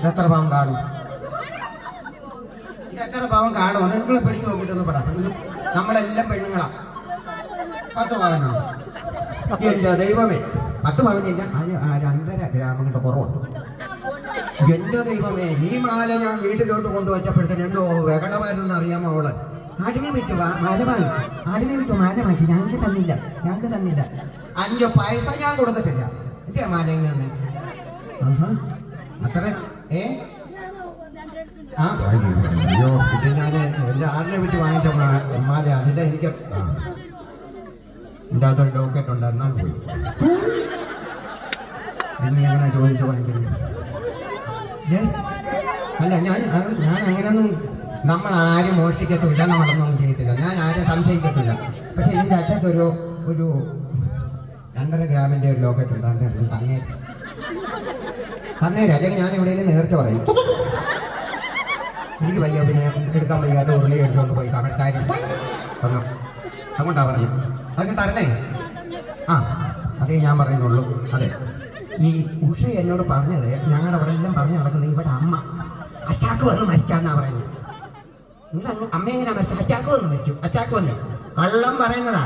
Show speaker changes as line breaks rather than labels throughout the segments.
എത്ര പാവം കാണും? ഇത് എത്ര പാവം കാണുമോ? നിങ്ങളെ പിടിച്ചു നോക്കിയിട്ടൊന്ന് പറ. നമ്മളെല്ലാം പെണ്ണുങ്ങളാ. 10 പവനുണ്ട്. എന്റെ ദൈവമേ, 10 പവനില്ല, അതിന് 2.5 ഗ്രാമിന്റെ കുറവുണ്ട്. എന്റെ ദൈവമേ, ഈ മാല ഞാൻ വീട്ടിലോട്ട് കൊണ്ടുവച്ചപ്പോഴത്തേന് എന്തോ വെകടമായിരുന്നു അറിയാമോ? അവള് ആടിനെ വിട്ടു മാല വാങ്ങി, ആടിനെ വിട്ടു മാല മാറ്റി. ഞങ്ങൾക്ക് തന്നില്ല. 5 പൈസ ഞാൻ കൊടുത്തിട്ടില്ല. എന്റെ മാല ഇങ്ങനെ അത്ര അയ്യോ, പിന്നെ ഞാൻ എന്റെ ആടിനെ വിട്ട് വാങ്ങിച്ച മാല അതിന്റെ എനിക്ക് എൻ്റെ അതൊരു ലോക്കറ്റ് ഉണ്ടായിരുന്നാൽ പോയി. പിന്നെ എങ്ങനെ ചോദിച്ചു വാങ്ങിക്കുന്നത്? അല്ല, ഞാൻ അങ്ങനെയൊന്നും, നമ്മൾ ആരും മോഷ്ടിക്കത്തില്ല, നമ്മളൊന്നും ചെയ്യത്തില്ല, ഞാൻ ആരും സംശയിക്കത്തില്ല. പക്ഷെ ഇതിൻ്റെ അറ്റത്തൊരു 2.5 ഗ്രാമിൻ്റെ ഒരു ലോക്കറ്റ് ഉണ്ട്. അതിന് തന്നേരം അല്ലെങ്കിൽ ഞാൻ എവിടെയെങ്കിലും നേർച്ച പറയും. എനിക്ക് വയ്യ, പിന്നെ എടുക്കാൻ വയ്യാതെ ഉരുളി എടുത്തുകൊണ്ട് പോയി കടക്കാരും വന്നു. അതുകൊണ്ടാ പറഞ്ഞു അതൊക്കെ തരണേ. അതേ ഞാൻ പറയുന്നുള്ളൂ. അതെ, ഈ ഉഷ എന്നോട് പറഞ്ഞത്, ഞങ്ങളുടെ അവിടെ എല്ലാം പറഞ്ഞു നടക്കുന്നത്, ഇവിടെ അമ്മ അറ്റാക്ക് വന്ന് മരിച്ചാന്നാ പറയുന്നത്. നിങ്ങൾ അമ്മ എങ്ങനെയാ മരിച്ചത്? അറ്റാക്ക് വന്നു കള്ളം പറയുന്നതാ.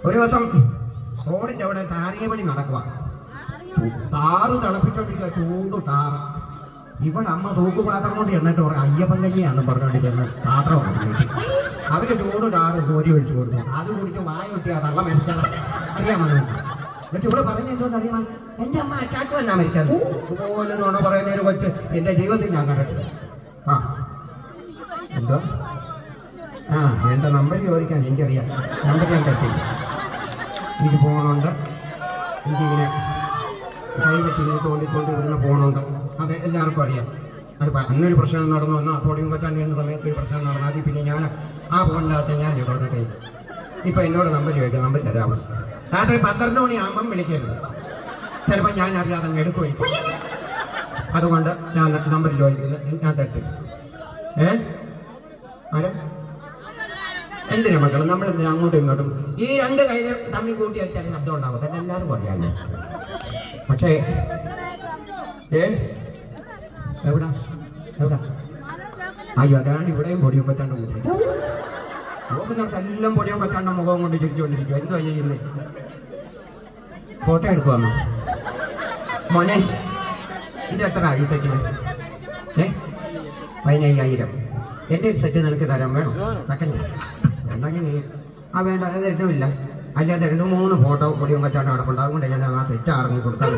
ഒരു ദിവസം റോഡിന്റെ അവിടെ താരിക പണി നടക്കുക, താറ് തിളപ്പിച്ചോണ്ടിരിക്കുക, ചൂട് താറ്. ഇവിടെ അമ്മ തൂക്കുപാത്രം കൊണ്ട് എന്നിട്ട് പറയും അയ്യപ്പൻ കഞ്ഞിയാണെന്ന് പറഞ്ഞുകൊണ്ടിരിക്കുന്നത്. പാത്രം അവര് ചൂട് താറ് കോരി ഒഴിച്ചു കൊടുത്തു. അത് കുടിച്ച് വായ ഒട്ടിയാ തള്ള മരിച്ചത് അറിയാമോ? എന്നിട്ട് ഇവിടെ പറയുന്നത് എന്തോന്ന് അറിയാമോ? എൻ്റെ അമ്മ അറ്റാക്ക് വന്നാ മരിച്ചത്. ഇതുപോലെ നുണ പറയുന്ന ഒരു കൊച്ച് എൻ്റെ ജീവിതത്തിൽ ഞാൻ കണ്ടിട്ടില്ല. എന്തോ എൻ്റെ നമ്പർ ചോദിക്കാൻ എനിക്കറിയാം. നമ്പർ ഞാൻ കെട്ടില്ല. എനിക്ക് ഫോണുണ്ട്, എനിക്കിങ്ങനെ കൈവറ്റിങ്ങനെ തോണ്ടിക്കൊണ്ട് ഇവിടുന്ന് ഫോണുണ്ട്. അത് എല്ലാവർക്കും അറിയാം. അത് അന്നൊരു പ്രശ്നം നടന്നു വന്നാൽ തോടിയും കൊച്ചാൻ ചെയ്യുന്ന സമയത്ത് ഒരു പ്രശ്നം നടന്നു. അതിൽ പിന്നെ ഞാൻ ആ ഫോണിനകത്ത് ഞാൻ ഇടപെട്ടിട്ടേ. ഇപ്പം എന്നോട് നമ്പർ ചോദിക്കാം, നമ്പർ തരാമോ? രാത്രി 12 മണിയാകുമ്പം വിളിക്കരുത്. ചിലപ്പോൾ ഞാൻ അറിയാതെ അങ്ങ് എടുക്കുകയും. അതുകൊണ്ട് ഞാൻ നമ്പർ ചോദിക്കുന്നത് ഞാൻ തരത്തില്ല. എന്തിനാ മക്കൾ നമ്മളെന്തിനാ അങ്ങോട്ടും ഇങ്ങോട്ടും ഈ 2 കയ്യിൽ തമ്മിൽ കൂട്ടി അടിച്ചാൽ ശബ്ദം ഉണ്ടാവും. തന്നെ എല്ലാവർക്കും അറിയാമല്ലോ. പക്ഷേ എവിടാ അയ്യോ, അതാണ് ഇവിടെയും പൊടിയും പറ്റാണ്ട് കൂട്ടി നോക്കുന്നിടത്ത് എല്ലാം പൊടിയും പറ്റാണ്ട മുഖം കൊണ്ട് ചിരിച്ചുകൊണ്ടിരിക്കും. എന്തോ ചെയ്യുന്നത്? ഫോട്ടോ എടുക്കുവാന്നോ മോനെ? ഇത് എത്ര ഈ സെറ്റിന്? 15,000. എൻ്റെ ഒരു സെറ്റ് നിനക്ക് തരാൻ വേണം. സെക്കൻഡ് ഉണ്ടെങ്കിൽ നീ വേണ്ട, അത് എടുത്തുമില്ല. അല്ലാതെ 2-3 ഫോട്ടോ പൊടിയും കച്ചാണ്ട് കിടപ്പുണ്ട്. അതുകൊണ്ട് ഞാൻ ആ സെറ്റ് ആർക്കും കൊടുക്കാൻ